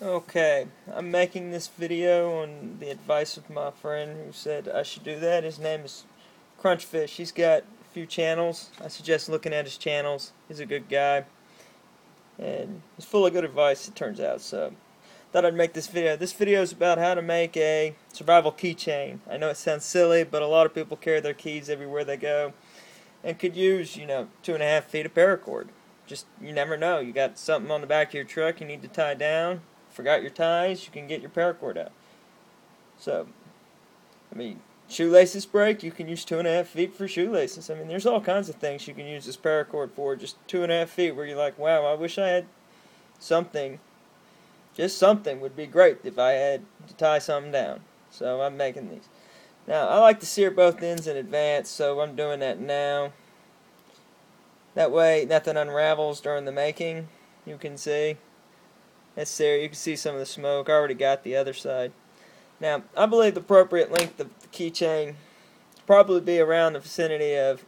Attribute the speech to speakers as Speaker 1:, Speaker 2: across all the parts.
Speaker 1: Okay, I'm making this video on the advice of my friend who said I should do that. His name is Crunchfish. He's got a few channels. I suggest looking at his channels. He's a good guy, and he's full of good advice, it turns out. So, thought I'd make this video. This video is about how to make a survival keychain. I know it sounds silly, but a lot of people carry their keys everywhere they go, and could use, 2.5 feet of paracord. Just, you never know. You got something on the back of your truck you need to tie down. Forgot your ties, you can get your paracord out. So, shoelaces break, you can use 2.5 feet for shoelaces. There's all kinds of things you can use this paracord for. Just 2.5 feet where you're like, wow, I wish I had something. Just something would be great if I had to tie something down. So I'm making these. Now, I like to sear both ends in advance, so I'm doing that now. That way, nothing unravels during the making, you can see. That's there. You can see some of the smoke. I already got the other side. Now, I believe the appropriate length of the keychain probably be around the vicinity of,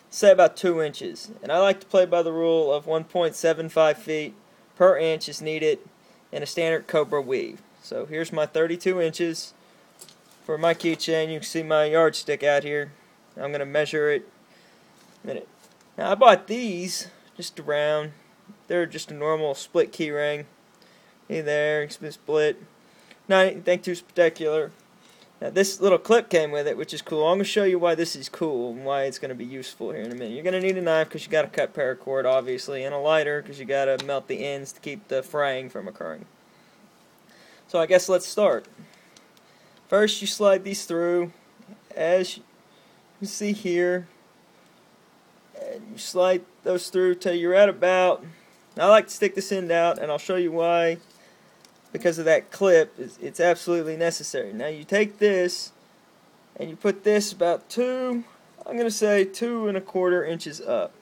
Speaker 1: say, about 2 inches. And I like to play by the rule of 1.75 feet per inch is needed in a standard Cobra weave. So here's my 32 inches for my keychain. You can see my yardstick out here. I'm going to measure it in a minute. Now, I bought these just around. They're just a normal split key ring. There, it's been split. Not anything too spectacular. Now, this little clip came with it, which is cool. I'm going to show you why this is cool and why it's going to be useful here in a minute. You're going to need a knife because you got to cut paracord, obviously, and a lighter because you got to melt the ends to keep the fraying from occurring. So I guess let's start. First, you slide these through, as you can see here, and you slide those through till you're at about. I like to stick this end out, and I'll show you why. Because of that clip, it's absolutely necessary. Now you take this, and you put this about I'm going to say 2.25 inches up.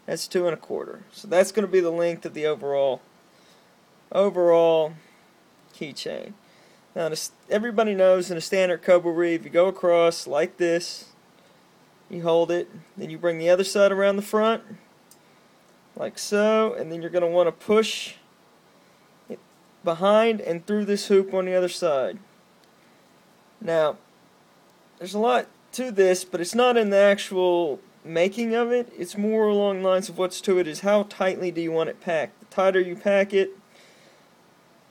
Speaker 1: That's 2.25. So that's going to be the length of the overall keychain. Now, everybody knows in a standard Cobra weave, you go across like this, you hold it, then you bring the other side around the front, like so, and then you're going to want to push it behind and through this hoop on the other side. Now, there's a lot to this, but it's not in the actual making of it. It's more along the lines of what's to it is how tightly do you want it packed. The tighter you pack it,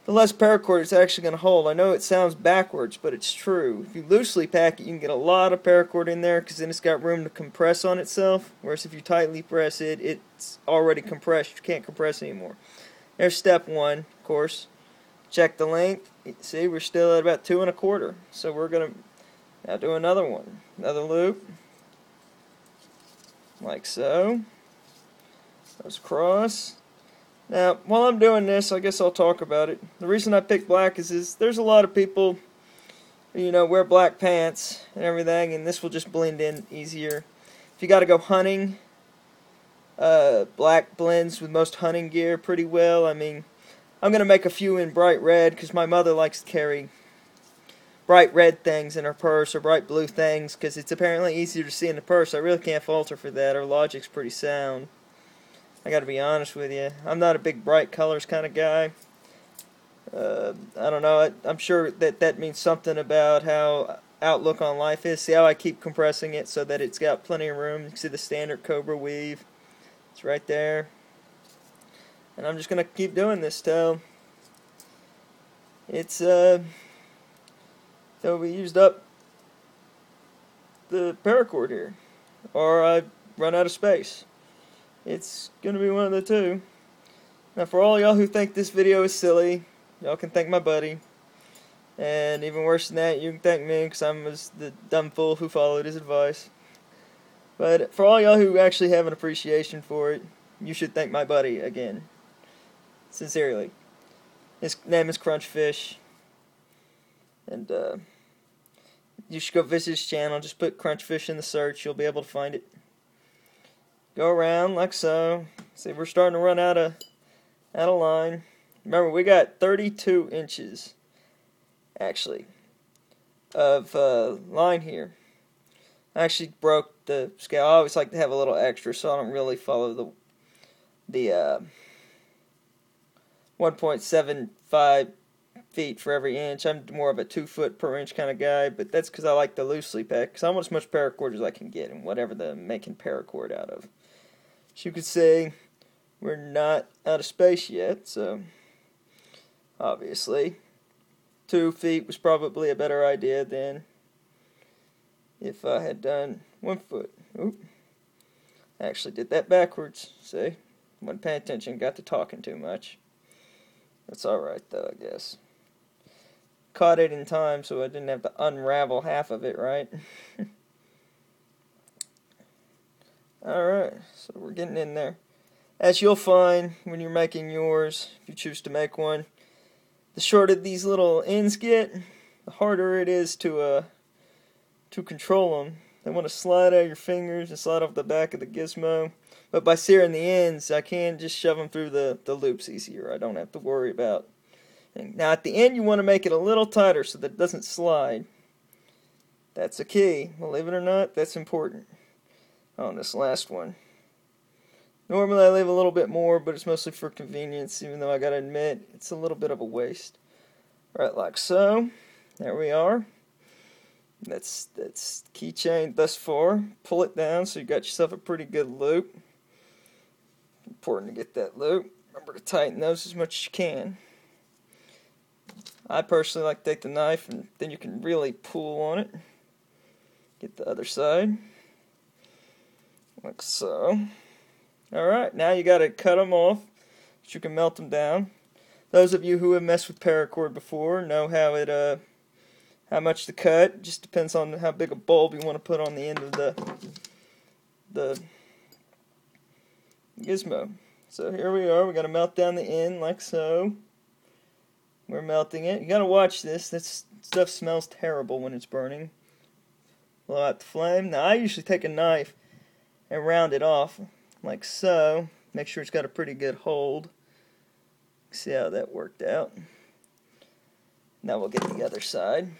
Speaker 1: the less paracord it's actually going to hold. I know it sounds backwards, but it's true. If you loosely pack it, you can get a lot of paracord in there because then it's got room to compress on itself. Whereas if you tightly press it, it's already compressed. You can't compress anymore. There's step one, of course. Check the length. See, we're still at about 2.25. So we're going to now do another one. Another loop. Like so. Goes across. Now, while I'm doing this, I guess I'll talk about it. The reason I picked black is there's a lot of people, wear black pants and everything, and this will just blend in easier. If you got to go hunting, black blends with most hunting gear pretty well. I'm going to make a few in bright red because my mother likes to carry bright red things in her purse or bright blue things because it's apparently easier to see in the purse. I really can't fault her for that. Her logic's pretty sound. I gotta be honest with you. I'm not a big bright colors kind of guy. I don't know. I'm sure that means something about how outlook on life is. See how I keep compressing it so that it's got plenty of room. You can see the standard Cobra weave. It's right there. And I'm just gonna keep doing this till it's till we used up the paracord here, or I run out of space. It's going to be one of the two. Now, for all y'all who think this video is silly, y'all can thank my buddy. And even worse than that, you can thank me because I'm the dumb fool who followed his advice. But for all y'all who actually have an appreciation for it, you should thank my buddy again. Sincerely. His name is Crunchfish. And you should go visit his channel. Just put Crunchfish in the search. You'll be able to find it. Go around like so. See, we're starting to run out of line. Remember, we got 32 inches, actually, of line here. I actually broke the scale. I always like to have a little extra, so I don't really follow the 1.75 5 feet for every inch. I'm more of a 2 foot per inch kind of guy, but that's because I like the loosely pack, because I want as much paracord as I can get, and whatever I'm making paracord out of. As you could see, we're not out of space yet, so obviously 2 feet was probably a better idea than if I had done 1 foot. Oop. I actually did that backwards, see? Wasn't paying attention, got to talking too much. That's alright though, I guess. Caught it in time so I didn't have to unravel half of it, right? Alright, so we're getting in there. As you'll find when you're making yours, if you choose to make one, the shorter these little ends get, the harder it is to control them. They want to slide out of your fingers and slide off the back of the gizmo. But by searing the ends, I can just shove them through the loops easier. I don't have to worry about. Now at the end, you want to make it a little tighter so that it doesn't slide. That's a key. Believe it or not, that's important on this last one. Normally I leave a little bit more, but it's mostly for convenience, even though I gotta admit, it's a little bit of a waste. Right, like so. There we are. That's keychain thus far. Pull it down so you got yourself a pretty good loop. Important to get that loop. Remember to tighten those as much as you can. I personally like to take the knife and then you can really pull on it. Get the other side. Like so. Alright, now you gotta cut them off so you can melt them down. Those of you who have messed with paracord before know how much to cut. It just depends on how big a bulb you want to put on the end of the gizmo. So here we are. We got to melt down the end like so. We're melting it. You got to watch this. This stuff smells terrible when it's burning. Blow out the flame. Now I usually take a knife and round it off like so. Make sure it's got a pretty good hold. See how that worked out. Now we'll get the other side.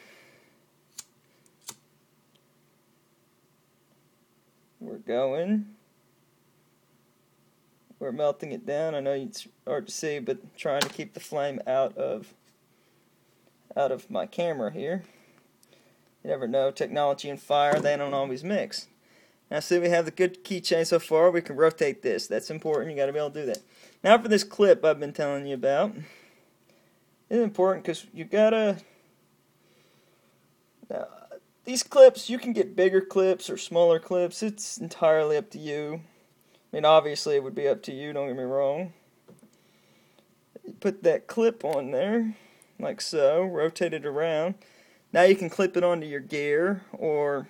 Speaker 1: We're going. We're melting it down. I know it's hard to see, but trying to keep the flame out of my camera here. You never know, technology and fire, they don't always mix. Now see, we have the good keychain so far. We can rotate this. That's important. You got to be able to do that. Now for this clip I've been telling you about. It's important because you gotta. Now, these clips, you can get bigger clips or smaller clips. It's entirely up to you. I mean, obviously, it would be up to you, don't get me wrong. You put that clip on there, like so, rotate it around. Now you can clip it onto your gear, or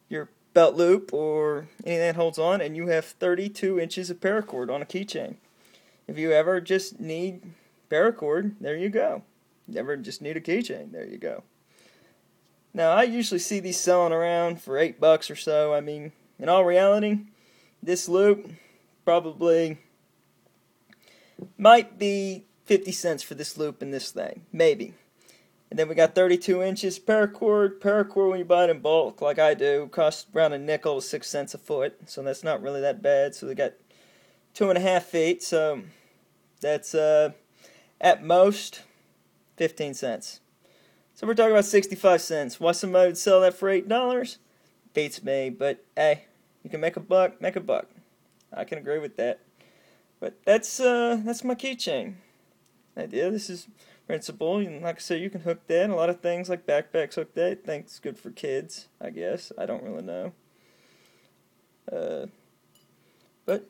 Speaker 1: your belt loop, or anything that holds on, and you have 32 inches of paracord on a keychain. If you ever just need paracord, there you go. You ever just need a keychain, there you go. Now, I usually see these selling around for $8 or so. I mean, in all reality, this loop probably might be 50 cents for this loop and this thing. Maybe. And then we got 32 inches paracord. Paracord, when you buy it in bulk, like I do, costs around a nickel to 6 cents a foot. So that's not really that bad. So we got 2.5 feet. So that's at most 15 cents. So we're talking about 65 cents. Why somebody would sell that for $8? Beats me. But hey, you can make a buck, make a buck. I can agree with that. But that's my keychain idea. This is principle. And like I said, you can hook that. A lot of things like backpacks hook that. I think it's good for kids, I guess. I don't really know. But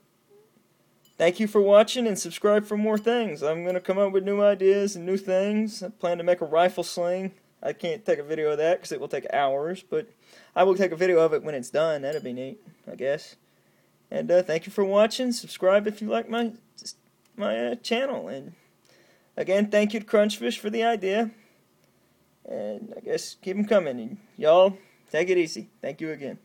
Speaker 1: thank you for watching, and subscribe for more things. I'm going to come up with new ideas and new things. I plan to make a rifle sling. I can't take a video of that because it will take hours, but I will take a video of it when it's done. That'd be neat, I guess. And thank you for watching. Subscribe if you like my channel. And again, thank you to Crunchfish for the idea. And I guess keep them coming. And y'all, take it easy. Thank you again.